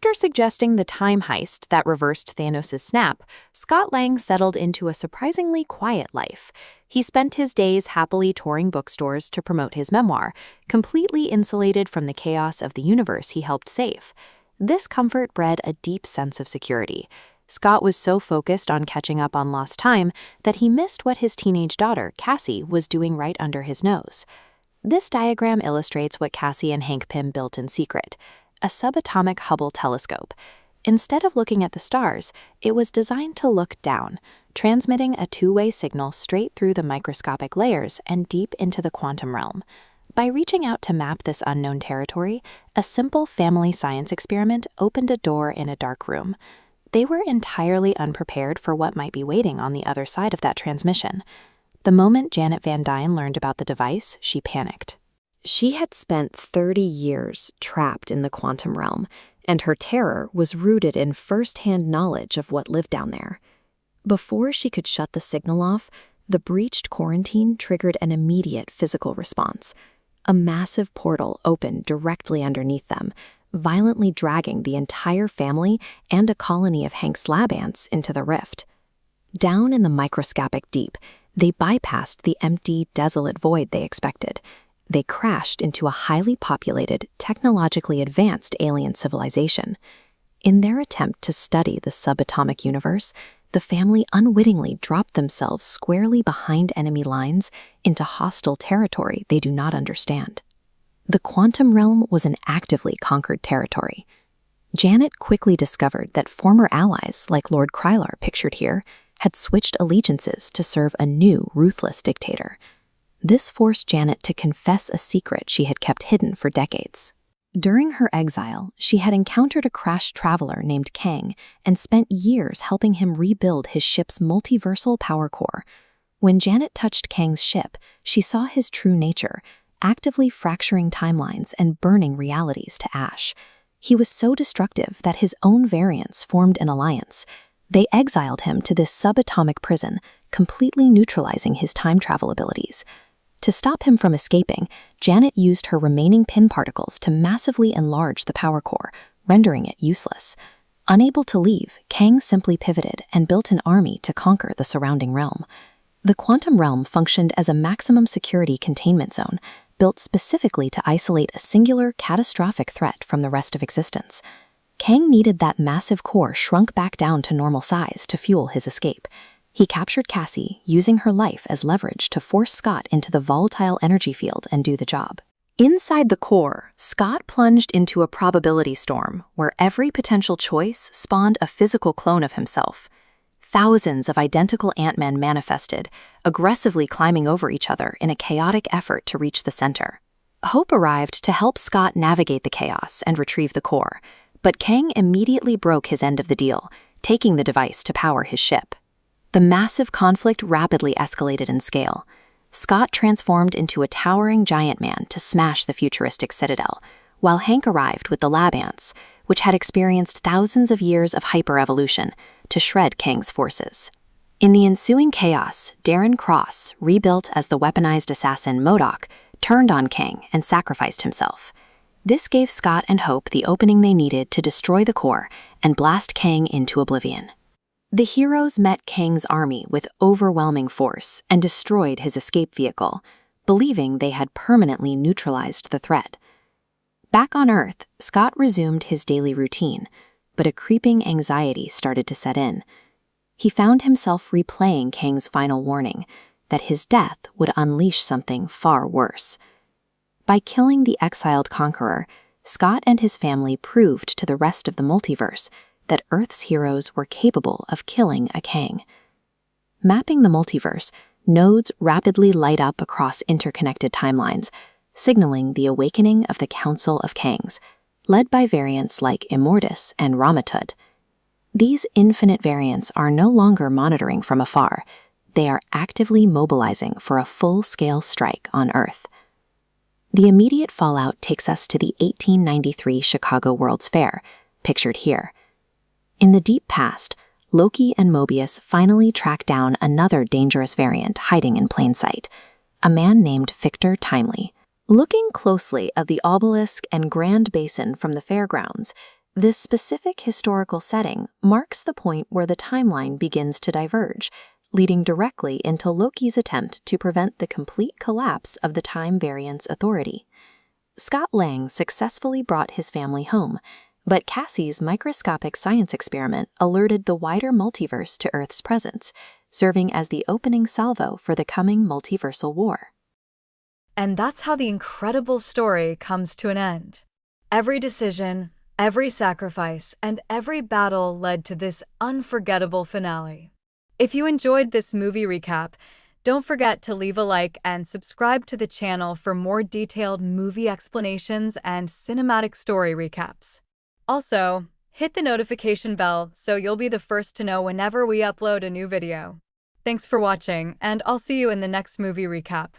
After suggesting the time heist that reversed Thanos' snap, Scott Lang settled into a surprisingly quiet life. He spent his days happily touring bookstores to promote his memoir, completely insulated from the chaos of the universe he helped save. This comfort bred a deep sense of security. Scott was so focused on catching up on lost time that he missed what his teenage daughter, Cassie, was doing right under his nose. This diagram illustrates what Cassie and Hank Pym built in secret: a subatomic Hubble telescope. Instead of looking at the stars, it was designed to look down, transmitting a two-way signal straight through the microscopic layers and deep into the quantum realm. By reaching out to map this unknown territory, a simple family science experiment opened a door in a dark room. They were entirely unprepared for what might be waiting on the other side of that transmission. The moment Janet van Dyne learned about the device, she panicked. She had spent 30 years trapped in the quantum realm, and her terror was rooted in first-hand knowledge of what lived down there. Before she could shut the signal off, the breached quarantine triggered an immediate physical response. A massive portal opened directly underneath them, violently dragging the entire family and a colony of Hank's lab ants into the rift. Down in the microscopic deep, they bypassed the empty, desolate void they expected. They crashed into a highly populated, technologically advanced alien civilization. In their attempt to study the subatomic universe, the family unwittingly dropped themselves squarely behind enemy lines into hostile territory they do not understand. The quantum realm was an actively conquered territory. Janet quickly discovered that former allies, like Lord Krylar pictured here, had switched allegiances to serve a new, ruthless dictator. This forced Janet to confess a secret she had kept hidden for decades. During her exile, she had encountered a crashed traveler named Kang and spent years helping him rebuild his ship's multiversal power core. When Janet touched Kang's ship, she saw his true nature, actively fracturing timelines and burning realities to ash. He was so destructive that his own variants formed an alliance. They exiled him to this subatomic prison, completely neutralizing his time travel abilities. To stop him from escaping, Janet used her remaining pin particles to massively enlarge the power core, rendering it useless. Unable to leave, Kang simply pivoted and built an army to conquer the surrounding realm. The quantum realm functioned as a maximum security containment zone, built specifically to isolate a singular, catastrophic threat from the rest of existence. Kang needed that massive core shrunk back down to normal size to fuel his escape. He captured Cassie, using her life as leverage to force Scott into the volatile energy field and do the job. Inside the core, Scott plunged into a probability storm where every potential choice spawned a physical clone of himself. Thousands of identical Ant-Men manifested, aggressively climbing over each other in a chaotic effort to reach the center. Hope arrived to help Scott navigate the chaos and retrieve the core, but Kang immediately broke his end of the deal, taking the device to power his ship. The massive conflict rapidly escalated in scale. Scott transformed into a towering giant man to smash the futuristic citadel, while Hank arrived with the lab ants, which had experienced thousands of years of hyper-evolution, to shred Kang's forces. In the ensuing chaos, Darren Cross, rebuilt as the weaponized assassin MODOK, turned on Kang and sacrificed himself. This gave Scott and Hope the opening they needed to destroy the core and blast Kang into oblivion. The heroes met Kang's army with overwhelming force and destroyed his escape vehicle, believing they had permanently neutralized the threat. Back on Earth, Scott resumed his daily routine, but a creeping anxiety started to set in. He found himself replaying Kang's final warning that his death would unleash something far worse. By killing the exiled conqueror, Scott and his family proved to the rest of the multiverse that Earth's heroes were capable of killing a Kang. Mapping the multiverse, nodes rapidly light up across interconnected timelines, signaling the awakening of the Council of Kangs, led by variants like Immortus and Ramatud. These infinite variants are no longer monitoring from afar. They are actively mobilizing for a full-scale strike on Earth. The immediate fallout takes us to the 1893 Chicago World's Fair, pictured here. In the deep past, Loki and Mobius finally track down another dangerous variant hiding in plain sight, a man named Victor Timely. Looking closely at the obelisk and grand basin from the fairgrounds, This specific historical setting marks the point where the timeline begins to diverge, leading directly into Loki's attempt to prevent the complete collapse of the Time Variance Authority. Scott Lang successfully brought his family home, but Cassie's microscopic science experiment alerted the wider multiverse to Earth's presence, serving as the opening salvo for the coming multiversal war. And that's how the incredible story comes to an end. Every decision, every sacrifice, and every battle led to this unforgettable finale. If you enjoyed this movie recap, don't forget to leave a like and subscribe to the channel for more detailed movie explanations and cinematic story recaps. Also, hit the notification bell so you'll be the first to know whenever we upload a new video. Thanks for watching, and I'll see you in the next movie recap.